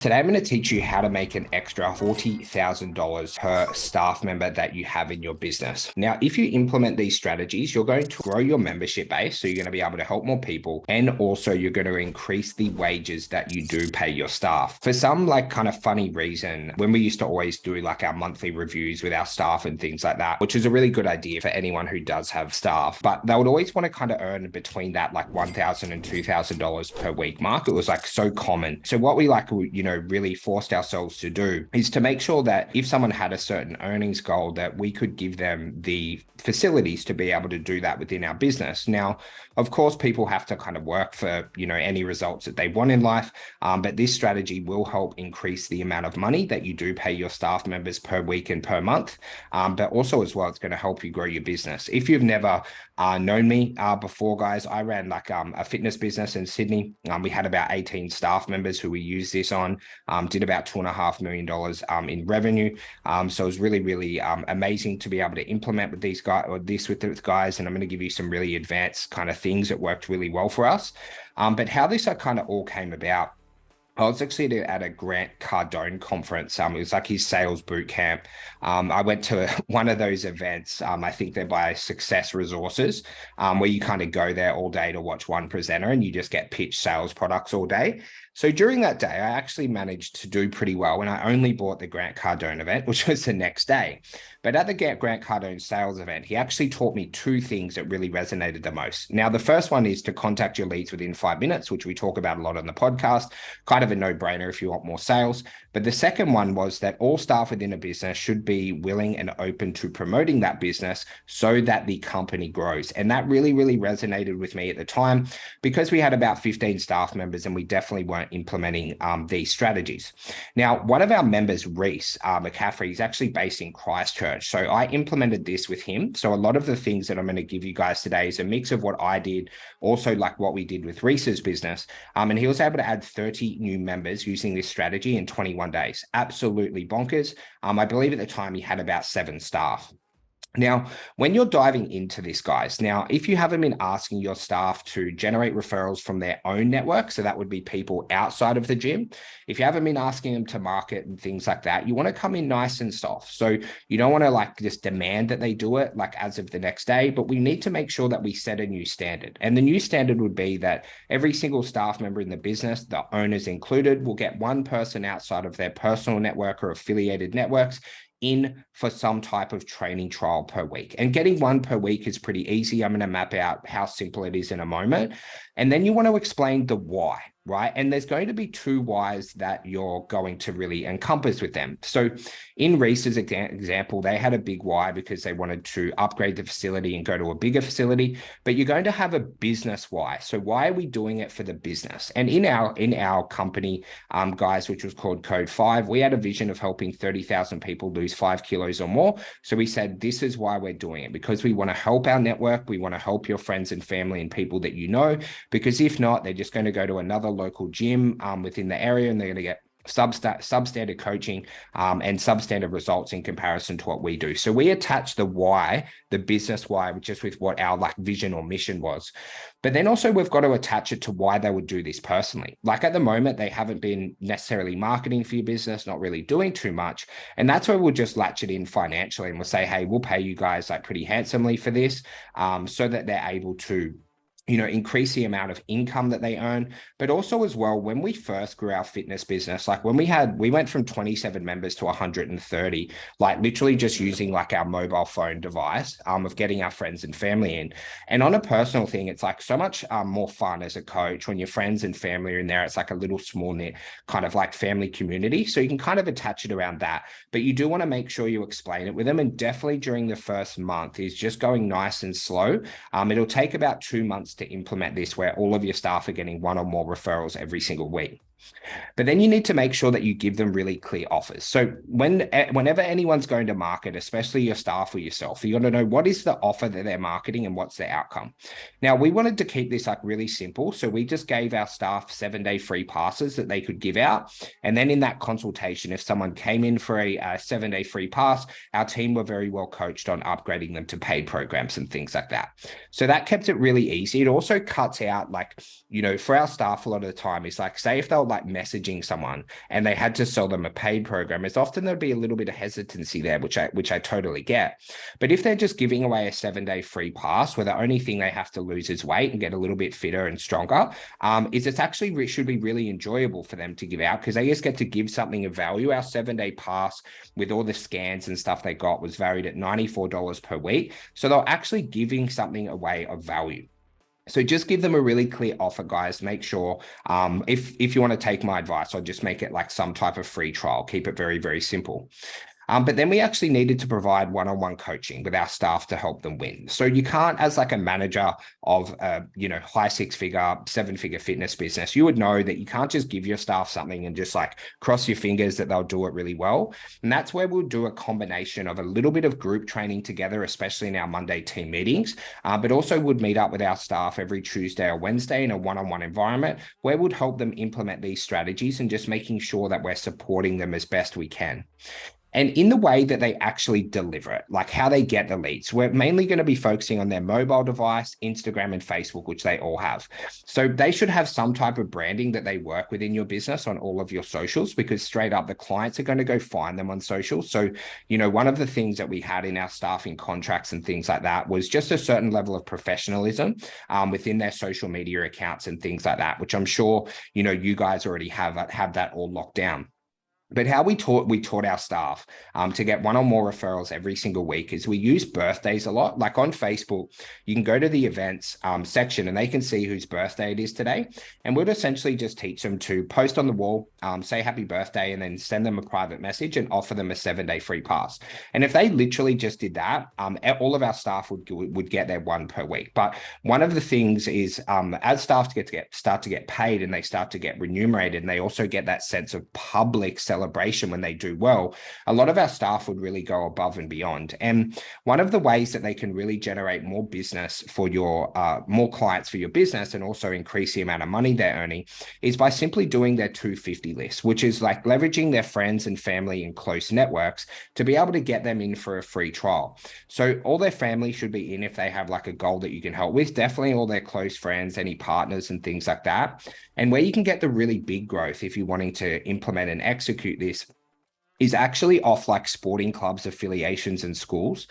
Today, I'm going to teach you how to make an extra $40,000 per staff member that you have in your business. Now, if you implement these strategies, you're going to grow your membership base. So you're going to be able to help more people. And also you're going to increase the wages that you do pay your staff. For some kind of funny reason, when we used to always do our monthly reviews with our staff and things like that, which is a really good idea for anyone who does have staff, but they would always want to kind of earn between that $1,000 and $2,000 per week mark. It was so common. So what we really forced ourselves to do is to make sure that if someone had a certain earnings goal, that we could give them the facilities to be able to do that within our business. Now, of course, people have to kind of work for, any results that they want in life. But this strategy will help increase the amount of money that you do pay your staff members per week and per month. But also as well, it's going to help you grow your business. If you've never known me before, guys, I ran a fitness business in Sydney. We had about 18 staff members who we used this on, did about $2.5 million in revenue. So it was really, really amazing to be able to implement with these guys, or this with the guys. And I'm going to give you some really advanced kind of things that worked really well for us. But how this kind of all came about, I was actually at a Grant Cardone conference. It was his sales boot camp. I went to one of those events. I think they're by Success Resources, where you kind of go there all day to watch one presenter and you just get pitched sales products all day. So during that day, I actually managed to do pretty well, and I only bought the Grant Cardone event, which was the next day. But at the Grant Cardone sales event, he actually taught me two things that really resonated the most. Now, the first one is to contact your leads within 5 minutes, which we talk about a lot on the podcast, kind of a no-brainer if you want more sales. But the second one was that all staff within a business should be willing and open to promoting that business so that the company grows. And that really, really resonated with me at the time, because we had about 15 staff members and we definitely weren't implementing these strategies. Now, one of our members, Reese McCaffrey, is actually based in Christchurch. So I implemented this with him. So a lot of the things that I'm going to give you guys today is a mix of what I did, also what we did with Reese's business. And he was able to add 30 new members using this strategy in 21 days. Absolutely bonkers. I believe at the time he had about 7 staff. Now, when you're diving into this, guys, now, if you haven't been asking your staff to generate referrals from their own network, so that would be people outside of the gym, if you haven't been asking them to market and things like that, you want to come in nice and soft. So you don't want to just demand that they do it as of the next day, but we need to make sure that we set a new standard. And the new standard would be that every single staff member in the business, the owners included, will get one person outside of their personal network or affiliated networks in for some type of training trial per week. And getting one per week is pretty easy. I'm going to map out how simple it is in a moment. And then you want to explain the why, right? And there's going to be 2 whys that you're going to really encompass with them. So in Reese's example, they had a big why because they wanted to upgrade the facility and go to a bigger facility, but you're going to have a business why. So why are we doing it for the business? And in our company, guys, which was called Code 5, we had a vision of helping 30,000 people lose 5 kilos or more. So we said, this is why we're doing it, because we want to help our network. We want to help your friends and family and people that you know, because if not, they're just going to go to another local gym within the area and they're going to get substandard coaching and substandard results in comparison to what we do. So we attach the why, the business why, just with what our vision or mission was. But then also we've got to attach it to why they would do this personally. At the moment, they haven't been necessarily marketing for your business, not really doing too much. And that's where we'll just latch it in financially and we'll say, hey, we'll pay you guys pretty handsomely for this, so that they're able to increase the amount of income that they earn. But also as well, when we first grew our fitness business, we went from 27 members to 130, literally just using our mobile phone device, of getting our friends and family in. And on a personal thing, it's so much more fun as a coach when your friends and family are in there. It's a little small knit kind of family community. So you can kind of attach it around that, but you do want to make sure you explain it with them. And definitely during the first month is just going nice and slow. It'll take about 2 months to implement this, where all of your staff are getting 1 or more referrals every single week. But then you need to make sure that you give them really clear offers. So whenever anyone's going to market, especially your staff or yourself, you got to know what is the offer that they're marketing and what's the outcome. Now, we wanted to keep this really simple. So we just gave our staff 7-day free passes that they could give out. And then in that consultation, if someone came in for a 7-day free pass, our team were very well coached on upgrading them to paid programs and things like that. So that kept it really easy. It also cuts out for our staff a lot of the time is say if they're like messaging someone and they had to sell them a paid program, is often there'd be a little bit of hesitancy there, which I totally get. But if they're just giving away a 7-day free pass where the only thing they have to lose is weight and get a little bit fitter and stronger, is it's actually should be really enjoyable for them to give out, because they just get to give something of value. Our 7-day pass with all the scans and stuff they got was valued at $94 per week. So they're actually giving something away of value. So just give them a really clear offer, guys. Make sure, if you want to take my advice, I'll just make it like some type of free trial. Keep it very, very simple. But then we actually needed to provide one-on-one coaching with our staff to help them win. So you can't, as like a manager of high 6-figure, 7-figure fitness business, you would know that you can't just give your staff something and just like cross your fingers that they'll do it really well. And that's where we'll do a combination of a little bit of group training together, especially in our Monday team meetings, but also would meet up with our staff every Tuesday or Wednesday in a one-on-one environment where we'd help them implement these strategies and just making sure that we're supporting them as best we can. And in the way that they actually deliver it, like how they get the leads, we're mainly going to be focusing on their mobile device, Instagram and Facebook, which they all have. So they should have some type of branding that they work within your business on all of your socials, because straight up the clients are going to go find them on social. So, one of the things that we had in our staffing contracts and things like that was just a certain level of professionalism within their social media accounts and things like that, which I'm sure, you guys already have that all locked down. But how we taught our staff to get one or more referrals every single week is we use birthdays a lot. Like on Facebook, you can go to the events section and they can see whose birthday it is today. And we'll essentially just teach them to post on the wall, say happy birthday, and then send them a private message and offer them a 7-day free pass. And if they literally just did that, all of our staff would get their one per week. But one of the things is as staff start to get paid and they start to get remunerated, and they also get that sense of public celebration when they do well, a lot of our staff would really go above and beyond. And one of the ways that they can really generate more business for your more clients for your business and also increase the amount of money they're earning is by simply doing their 250 list, which is like leveraging their friends and family and close networks to be able to get them in for a free trial. So all their family should be in if they have like a goal that you can help with, definitely all their close friends, any partners and things like that. And where you can get the really big growth if you're wanting to implement and execute this is actually off like sporting clubs, affiliations and schools.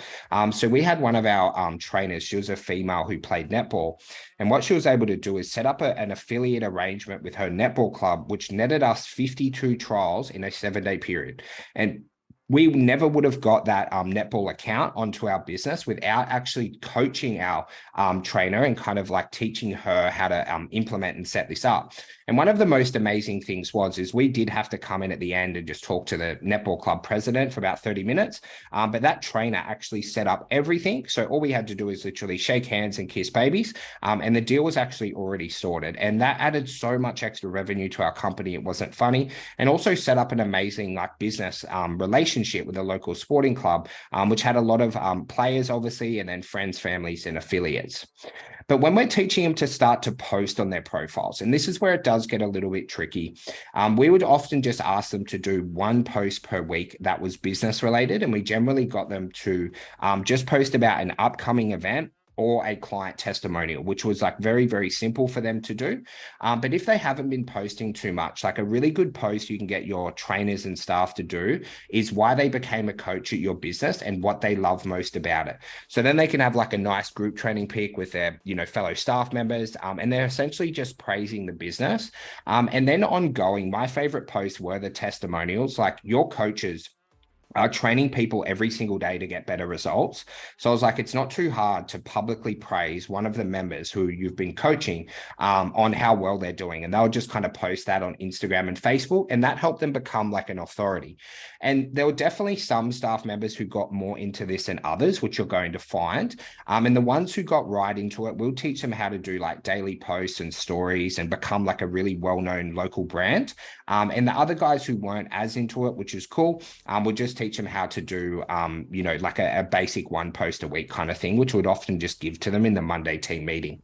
So we had one of our trainers, she was a female who played netball. And what she was able to do is set up an affiliate arrangement with her netball club, which netted us 52 trials in a 7-day period. And we never would have got that netball account onto our business without actually coaching our trainer and kind of like teaching her how to implement and set this up. And one of the most amazing things is we did have to come in at the end and just talk to the netball club president for about 30 minutes. But that trainer actually set up everything. So all we had to do is literally shake hands and kiss babies. And the deal was actually already sorted. And that added so much extra revenue to our company. It wasn't funny. And also set up an amazing like business relationship with a local sporting club, which had a lot of players, obviously, and then friends, families, and affiliates. But when we're teaching them to start to post on their profiles, and this is where it does get a little bit tricky, we would often just ask them to do one post per week that was business related. And we generally got them to just post about an upcoming event or a client testimonial, which was like very, very simple for them to do. But if they haven't been posting too much, like a really good post you can get your trainers and staff to do is why they became a coach at your business and what they love most about it. So then they can have like a nice group training pic with their, fellow staff members, and they're essentially just praising the business. And then ongoing, my favorite posts were the testimonials, like your coaches are training people every single day to get better results. So I was like, it's not too hard to publicly praise one of the members who you've been coaching on how well they're doing. And they'll just kind of post that on Instagram and Facebook, and that helped them become like an authority. And there were definitely some staff members who got more into this than others, which you're going to find. And the ones who got right into it, we'll teach them how to do like daily posts and stories and become like a really well-known local brand. And the other guys who weren't as into it, which is cool, we'll just teach them how to do, like a basic one post a week kind of thing, which would often just give to them in the Monday team meeting.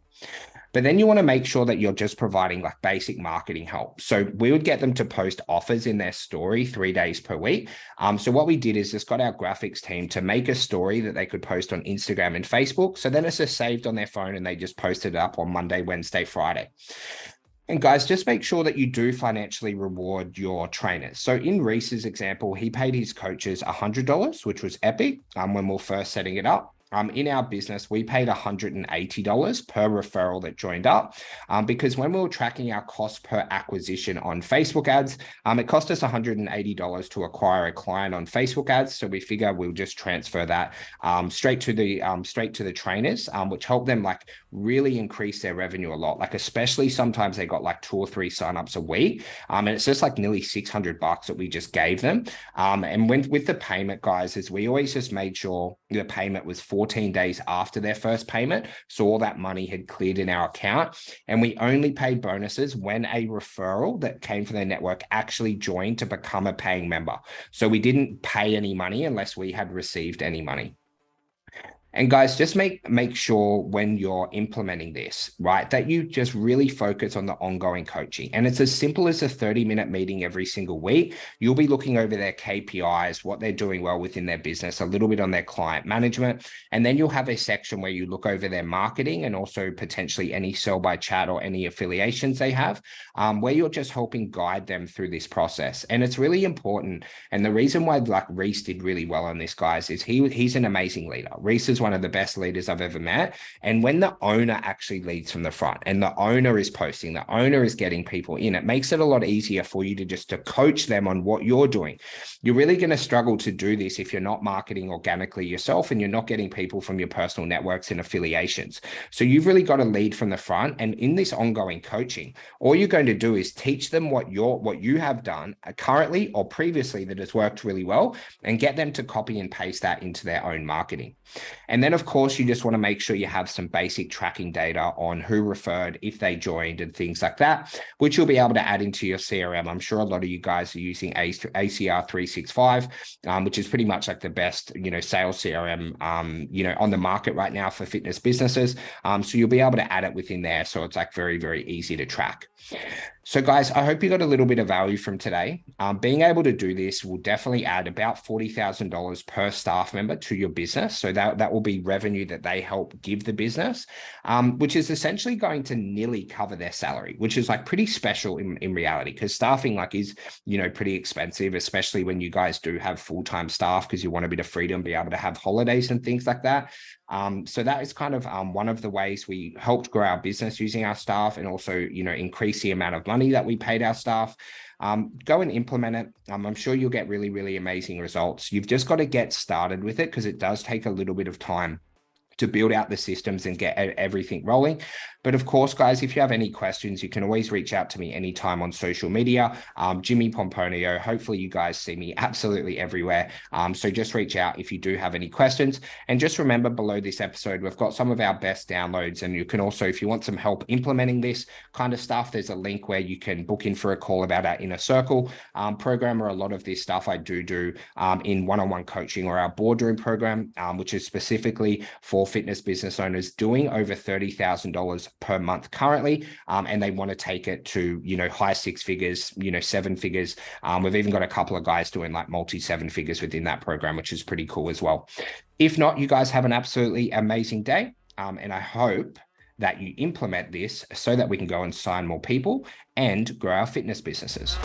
But then you want to make sure that you're just providing like basic marketing help. So we would get them to post offers in their story 3 days per week. So what we did is just got our graphics team to make a story that they could post on Instagram and Facebook. So then it's just saved on their phone and they just posted it up on Monday, Wednesday, Friday. And guys, just make sure that you do financially reward your trainers. So in Reese's example, he paid his coaches $100, which was epic when we were first setting it up. In our business, we paid $180 per referral that joined up because when we were tracking our cost per acquisition on Facebook ads, it cost us $180 to acquire a client on Facebook ads. So we figure we'll just transfer that straight to the trainers, which helped them like really increase their revenue a lot. Like especially sometimes they got like 2 or 3 signups a week, and it's just like nearly $600 that we just gave them. And with the payment, guys, is we always just made sure the payment was 14 days after their first payment. So all that money had cleared in our account. And we only paid bonuses when a referral that came from their network actually joined to become a paying member. So we didn't pay any money unless we had received any money. And guys, just make sure when you're implementing this, right, that you just really focus on the ongoing coaching. And it's as simple as a 30-minute meeting every single week. You'll be looking over their KPIs, what they're doing well within their business, a little bit on their client management. And then you'll have a section where you look over their marketing and also potentially any sell by chat or any affiliations they have, where you're just helping guide them through this process. And it's really important. And the reason why like Reese did really well on this, guys, is he's an amazing leader. Reese is one of the best leaders I've ever met. And when the owner actually leads from the front and the owner is posting, the owner is getting people in, it makes it a lot easier for you to coach them on what you're doing. You're really going to struggle to do this if you're not marketing organically yourself and you're not getting people from your personal networks and affiliations. So you've really got to lead from the front. And in this ongoing coaching, all you're going to do is teach them what you have done currently or previously that has worked really well, and get them to copy and paste that into their own marketing. And then, of course, you just want to make sure you have some basic tracking data on who referred, if they joined, and things like that, which you'll be able to add into your CRM. I'm sure a lot of you guys are using ACR 365, which is pretty much like the best, sales CRM, on the market right now for fitness businesses. So you'll be able to add it within there. So it's like very, very easy to track. So guys, I hope you got a little bit of value from today. Being able to do this will definitely add about $40,000 per staff member to your business. So that will be revenue that they help give the business, which is essentially going to nearly cover their salary, which is like pretty special in reality, because staffing like is, pretty expensive, especially when you guys do have full-time staff, because you want a bit of freedom, be able to have holidays and things like that. So that is kind of one of the ways we helped grow our business using our staff, and also, increase the amount of money that we paid our staff. Go and implement it. I'm sure you'll get really, really amazing results. You've just got to get started with it, because it does take a little bit of time to build out the systems and get everything rolling. But of course, guys, if you have any questions, you can always reach out to me anytime on social media. Jimmy Pomponio. Hopefully you guys see me absolutely everywhere. So just reach out if you do have any questions. And just remember, below this episode, we've got some of our best downloads. And you can also, if you want some help implementing this kind of stuff, there's a link where you can book in for a call about our Inner Circle program, or a lot of this stuff I do in one-on-one coaching, or our boardroom program, which is specifically for fitness business owners doing over $30,000 per month currently, and they want to take it to high 6 figures, 7 figures. We've even got a couple of guys doing like multi 7 figures within that program, which is pretty cool as well. If not, you guys have an absolutely amazing day, and I hope that you implement this so that we can go and sign more people and grow our fitness businesses.